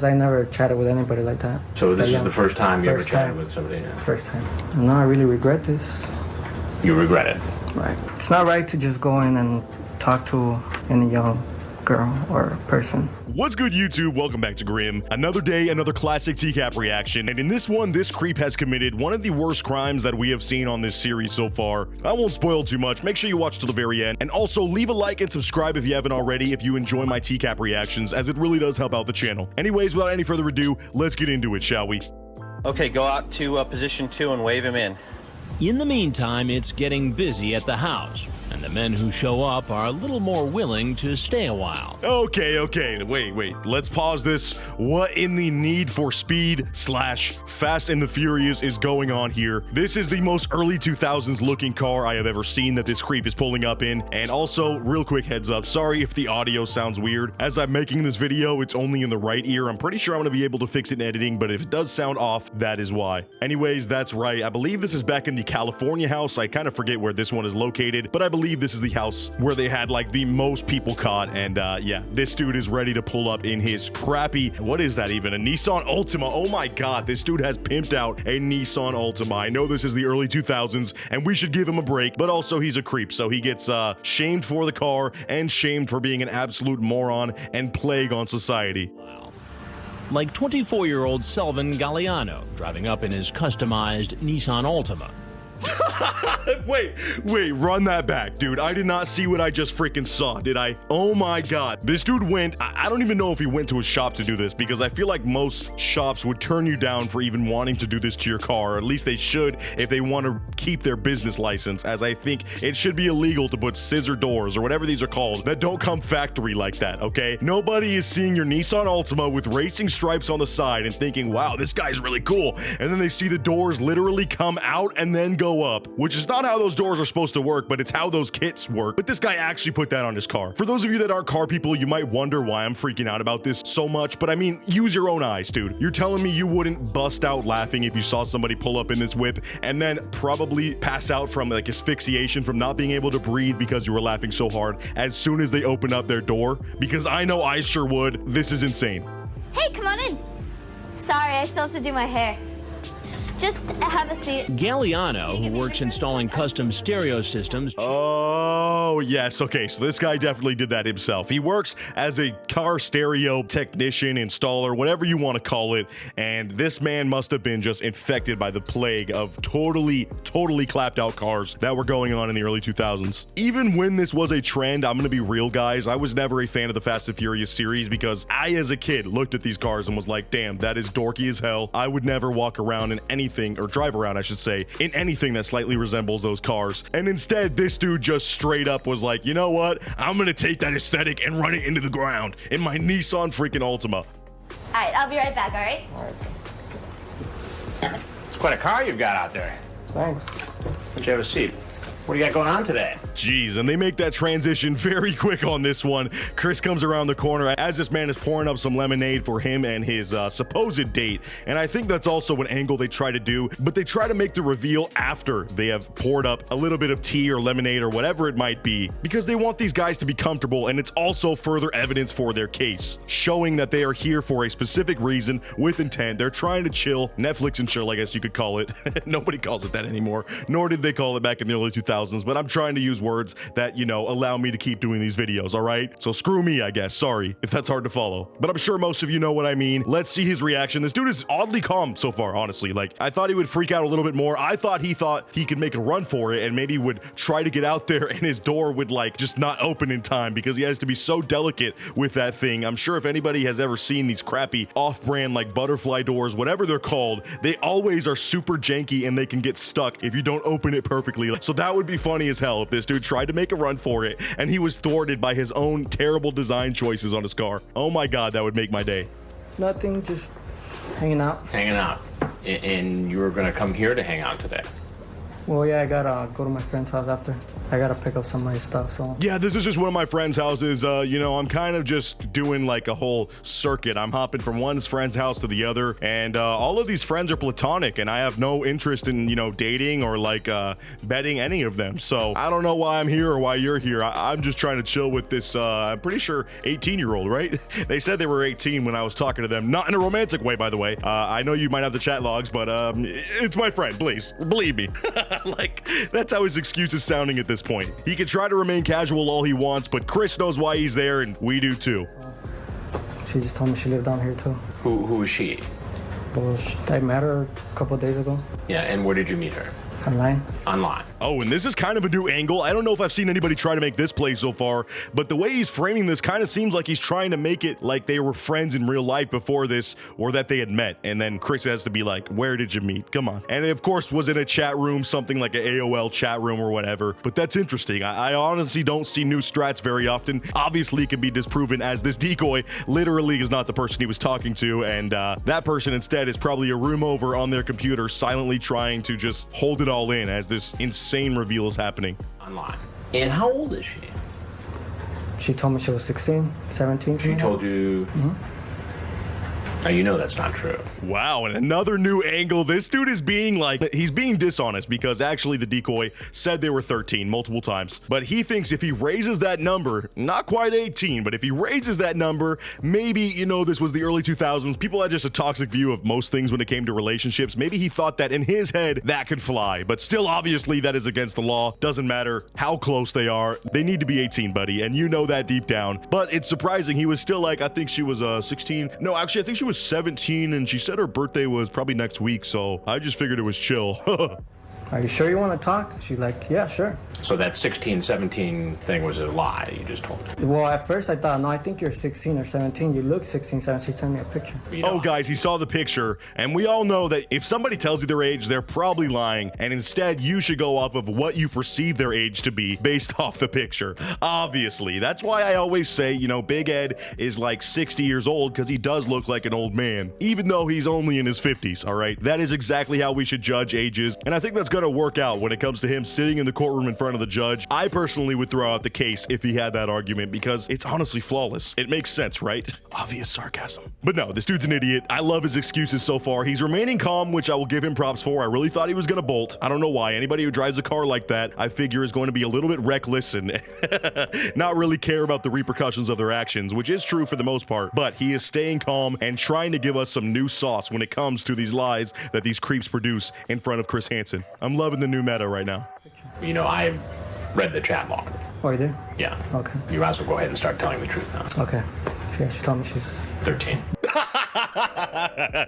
I never chatted with anybody like that. So this is the first time you ever chatted with somebody? Yeah. First time. No, I really regret this. You regret it? Right. It's not right to just go in and talk to any young girl or person. What's good, YouTube? Welcome back to Grim. Another day, another classic TCAP reaction, and in this one, this creep has committed one of the worst crimes that we have seen on this series so far. I won't spoil too much. Make sure you watch till the very end, and also leave a like and subscribe if you haven't already if you enjoy my TCAP reactions, as it really does help out the channel. Anyways, without any further ado, let's get into it, shall we? Okay, go out to position 2 and wave him in. In the meantime, it's getting busy at the house, and the men who show up are a little more willing to stay a while. Okay, wait, let's pause this. What in the Need for Speed / Fast and the Furious is going on here? This is the most early 2000s looking car I have ever seen that this creep is pulling up in, and also, real quick heads up, sorry if the audio sounds weird. As I'm making this video, it's only in the right ear. I'm pretty sure I'm gonna be able to fix it in editing, but if it does sound off, that is why. Anyways, that's right. I believe this is back in the California house. I kind of forget where this one is located, but I believe this is the house where they had like the most people caught, and yeah, this dude is ready to pull up in his crappy, what is that even, a Nissan Altima? Oh my god, this dude has pimped out a Nissan Altima. I know this is the early 2000s and we should give him a break, but also he's a creep, so he gets shamed for the car and shamed for being an absolute moron and plague on society. Like 24-year-old Selvin Galliano driving up in his customized Nissan Altima. Wait, run that back, dude. I did not see what I just freaking saw, did I? Oh my god. This dude went, I don't even know if he went to a shop to do this, because I feel like most shops would turn you down for even wanting to do this to your car, or at least they should if they want to keep their business license, as I think it should be illegal to put scissor doors, or whatever these are called, that don't come factory like that, okay? Nobody is seeing your Nissan Altima with racing stripes on the side and thinking, wow, this guy's really cool, and then they see the doors literally come out and then go up, which is not how those doors are supposed to work, but it's how those kits work. But this guy actually put that on his car. For those of you that aren't car people, you might wonder why I'm freaking out about this so much, but I mean, use your own eyes, dude. You're telling me you wouldn't bust out laughing if you saw somebody pull up in this whip and then probably pass out from like asphyxiation from not being able to breathe because you were laughing so hard as soon as they open up their door? Because I know I sure would. This is insane. Hey, come on in. Sorry, I still have to do my hair. Just have a seat. Galliano, who works installing custom stereo systems. Oh, yes. Okay, so this guy definitely did that himself. He works as a car stereo technician, installer, whatever you want to call it. And this man must have been just infected by the plague of totally clapped out cars that were going on in the early 2000s. Even when this was a trend, I'm going to be real, guys, I was never a fan of the Fast and Furious series because I, as a kid, looked at these cars and was like, damn, that is dorky as hell. I would never walk around in anything, or drive around, I should say, in anything that slightly resembles those cars. And instead, this dude just straight up was like, you know what? I'm gonna take that aesthetic and run it into the ground in my Nissan freaking Altima. All right, I'll be right back, all right? It's quite a car you've got out there. Thanks. Why don't you have a seat? What do you got going on today? Jeez, and they make that transition very quick on this one. Chris comes around the corner as this man is pouring up some lemonade for him and his supposed date. And I think that's also an angle they try to do, but they try to make the reveal after they have poured up a little bit of tea or lemonade or whatever it might be, because they want these guys to be comfortable, and it's also further evidence for their case, showing that they are here for a specific reason with intent. They're trying to chill, Netflix and chill, I guess you could call it. Nobody calls it that anymore, nor did they call it back in the early 2000s. But I'm trying to use words that, you know, allow me to keep doing these videos, all right? So screw me, I guess. Sorry if that's hard to follow, but I'm sure most of you know what I mean. Let's see his reaction. This dude is oddly calm so far, honestly. Like, I thought he would freak out a little bit more. I thought he could make a run for it and maybe would try to get out there and his door would like just not open in time because he has to be so delicate with that thing. I'm sure if anybody has ever seen these crappy off-brand like butterfly doors, whatever they're called, they always are super janky and they can get stuck if you don't open it perfectly. So that would be funny as hell if this dude tried to make a run for it and he was thwarted by his own terrible design choices on his car. Oh my god, that would make my day. Nothing, just hanging out. Hanging out. And you were going to come here to hang out today? Well, yeah, I gotta go to my friend's house after. I gotta pick up some of my stuff, so. Yeah, this is just one of my friend's houses. You know, I'm kind of just doing like a whole circuit. I'm hopping from one friend's house to the other, and all of these friends are platonic, and I have no interest in, you know, dating or like betting any of them. So I don't know why I'm here or why you're here. I'm just trying to chill with this, I'm pretty sure 18-year-old, right? They said they were 18 when I was talking to them. Not in a romantic way, by the way. I know you might have the chat logs, but it's my friend, please. Believe me. Like, that's how his excuse is sounding at this point. He can try to remain casual all he wants, but Chris knows why he's there, and we do too. She just told me she lived down here too. Who is she? Well, I met her a couple of days ago. Yeah, and where did you meet her? Online. Online. Oh, and this is kind of a new angle. I don't know if I've seen anybody try to make this play so far, but the way he's framing this kind of seems like he's trying to make it like they were friends in real life before this, or that they had met. And then Chris has to be like, where did you meet? Come on. And it, of course, was in a chat room, something like an AOL chat room or whatever. But that's interesting. I honestly don't see new strats very often. Obviously, it can be disproven as this decoy literally is not the person he was talking to. And that person instead is probably a room over on their computer, silently trying to just hold it all in as this insane reveal is happening. Online. And how old is she? She told me she was 16, 17. She told you... Now, you know that's not true. Wow, and another new angle. This dude is being like, he's being dishonest because actually the decoy said they were 13 multiple times. But he thinks if he raises that number, not quite 18, but if he raises that number, maybe, you know, this was the early 2000s. People had just a toxic view of most things when it came to relationships. Maybe he thought that in his head, that could fly. But still, obviously, that is against the law. Doesn't matter how close they are. They need to be 18, buddy, and you know that deep down. But it's surprising. He was still like, I think she was 16. No, actually, I think she was 17, and she said her birthday was probably next week, so I just figured it was chill. Are you sure you want to talk? She's like, yeah, sure. So that 16, 17 thing was a lie you just told me. Well, at first I thought, no, I think you're 16 or 17. You look 16, 17. Send me a picture. Oh, guys, he saw the picture, and we all know that if somebody tells you their age, they're probably lying, and instead you should go off of what you perceive their age to be based off the picture. Obviously. That's why I always say, you know, Big Ed is like 60 years old because he does look like an old man, even though he's only in his 50s, all right? That is exactly how we should judge ages, and I think that's going to work out when it comes to him sitting in the courtroom in front of the judge. I personally would throw out the case if he had that argument because it's honestly flawless. It makes sense, right? Obvious sarcasm. But no, this dude's an idiot. I love his excuses so far. He's remaining calm, which I will give him props for. I really thought he was gonna bolt. I don't know why. Anybody who drives a car like that, I figure is going to be a little bit reckless and not really care about the repercussions of their actions, which is true for the most part. But he is staying calm and trying to give us some new sauce when it comes to these lies that these creeps produce in front of Chris Hansen. I'm loving the new meta right now. You know, I read the chat log. Oh, you did? Yeah. Okay. You might as well go ahead and start telling the truth now. Okay. She told me she's 13.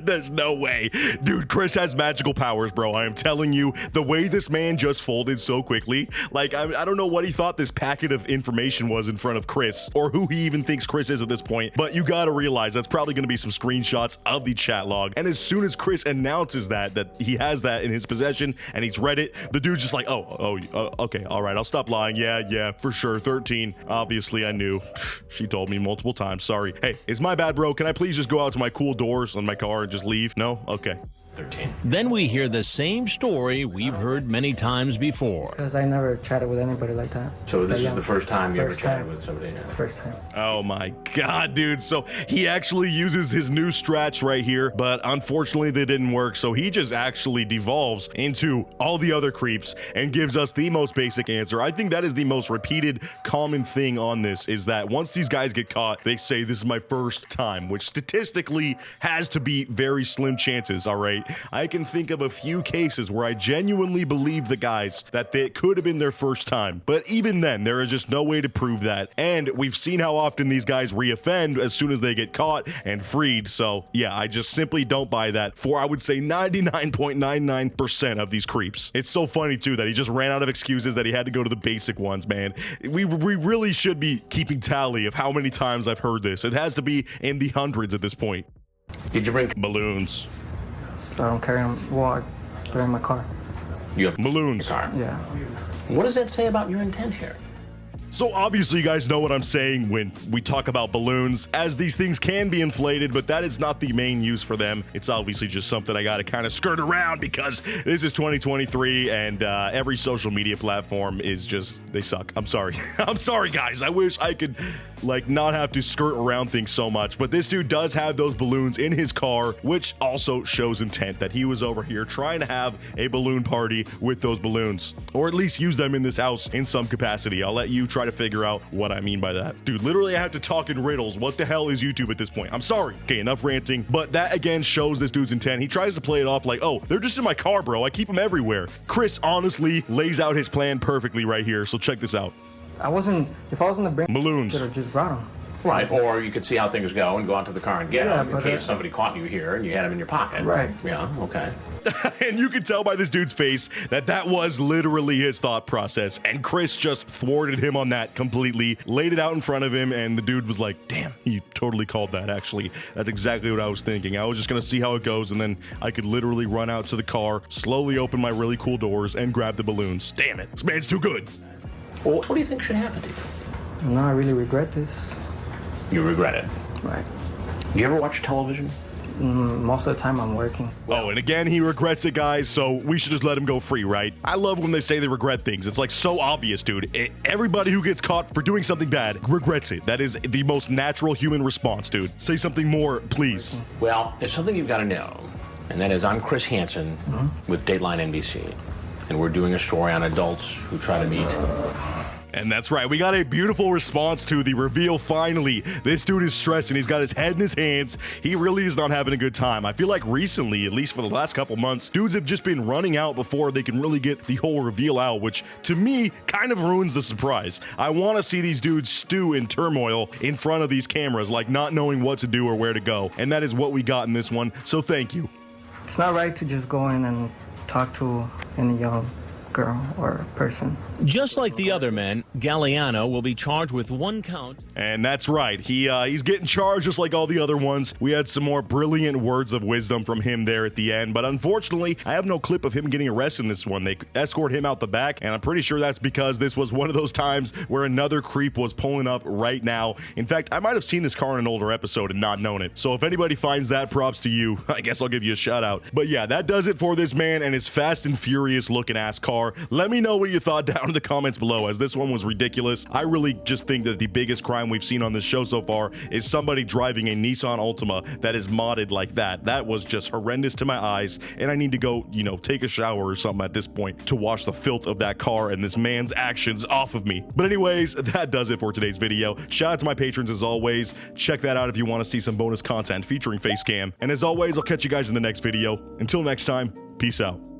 There's no way. Dude, Chris has magical powers, bro. I am telling you, the way this man just folded so quickly, like, I don't know what he thought this packet of information was in front of Chris, or who he even thinks Chris is at this point, but you gotta realize that's probably gonna be some screenshots of the chat log, and as soon as Chris announces that he has that in his possession, and he's read it, the dude's just like, okay, all right, I'll stop lying. Yeah, for sure, 13. Obviously, I knew. She told me multiple times. Sorry. Hey, it's my bad, bro. Can I please just go out to my cool doors on my car and just leave? No? Okay. 13. Then we hear the same story we've heard many times before. because I never chatted with anybody like that. So this That is the young. first time you ever First chatted time. with somebody? Yeah. First time. Oh my god, dude. So he actually uses his new strats right here, but unfortunately they didn't work. So he just actually devolves into all the other creeps and gives us the most basic answer. I think that is the most repeated common thing on this, is that once these guys get caught, they say this is my first time, which statistically has to be very slim chances, all right? I can think of a few cases where I genuinely believe the guys that it could have been their first time, but even then, there is just no way to prove that. And we've seen how often these guys reoffend as soon as they get caught and freed. So yeah, I just simply don't buy that for, I would say, 99.99% of these creeps. It's so funny too that he just ran out of excuses, that he had to go to the basic ones, man. We really should be keeping tally of how many times I've heard this. It has to be in the hundreds at this point. Did you bring Balloons. I don't carry them. Well, they're in my car. you have Balloons. car? Yeah. What does that say about your intent here? So obviously you guys know what I'm saying when we talk about balloons, as these things can be inflated, but that is not the main use for them. It's obviously just something I gotta kind of skirt around because this is 2023 and every social media platform is just, they suck. I'm sorry. I'm sorry guys. I wish I could like not have to skirt around things so much, but this dude does have those balloons in his car, which also shows intent that he was over here trying to have a balloon party with those balloons, or at least use them in this house in some capacity. I'll let you try to figure out what I mean by that. Dude, literally I have to talk in riddles. What the hell is YouTube at this point? I'm sorry. Okay, enough ranting, but that again shows this dude's intent. He tries to play it off like, oh, they're just in my car, bro. I keep them everywhere. Chris honestly lays out his plan perfectly right here, so check this out. if I was in the brain, Balloons. I could have just brought them. Right, or you could see how things go and go out to the car and get Yeah, them in but case somebody caught you here and you had them in your pocket. Right. Yeah, okay. And you can tell by this dude's face that that was literally his thought process, and Chris just thwarted him on that completely, laid it out in front of him, and the dude was like, damn, he totally called that. Actually, that's exactly what I was thinking. I was just gonna see how it goes, and then I could literally run out to the car, slowly open my really cool doors, and grab the balloons. Damn it, this man's too good. Well, what do you think should happen to you? No, I really regret this. You regret it. Right. You ever watch television? Most of the time I'm working. Oh, and again, he regrets it, guys, so we should just let him go free, right? I love when they say they regret things. It's like so obvious, dude. Everybody who gets caught for doing something bad regrets it. That is the most natural human response, dude. Say something more, please. Well, there's something you've got to know, and that is I'm Chris Hansen with Dateline NBC, and we're doing a story on adults who try to meet. And that's right, we got a beautiful response to the reveal finally. This dude is stressed and he's got his head in his hands. He really is not having a good time. I feel like recently, at least for the last couple months, dudes have just been running out before they can really get the whole reveal out, which to me kind of ruins the surprise. I want to see these dudes stew in turmoil in front of these cameras, like not knowing what to do or where to go. And that is what we got in this one, so thank you. It's not right to just go in and talk to any young girl or person. Just like the other men, Galliano will be charged with 1 count. And that's right, he's getting charged just like all the other ones. We had some more brilliant words of wisdom from him there at the end, but unfortunately, I have no clip of him getting arrested in this one. They escort him out the back, and I'm pretty sure that's because this was one of those times where another creep was pulling up right now. In fact, I might have seen this car in an older episode and not known it. So if anybody finds that, props to you. I guess I'll give you a shout out. But yeah, that does it for this man and his fast and furious looking ass car. Let me know what you thought down in the comments below, as this one was ridiculous. I really just think that the biggest crime we've seen on this show so far is somebody driving a Nissan Altima that is modded like that. That was just horrendous to my eyes, and I need to go, you know, take a shower or something at this point to wash the filth of that car and this man's actions off of me. But anyways, that does it for today's video. Shout out to my patrons as always. Check that out if you want to see some bonus content featuring Facecam. And as always, I'll catch you guys in the next video. Until next time, peace out.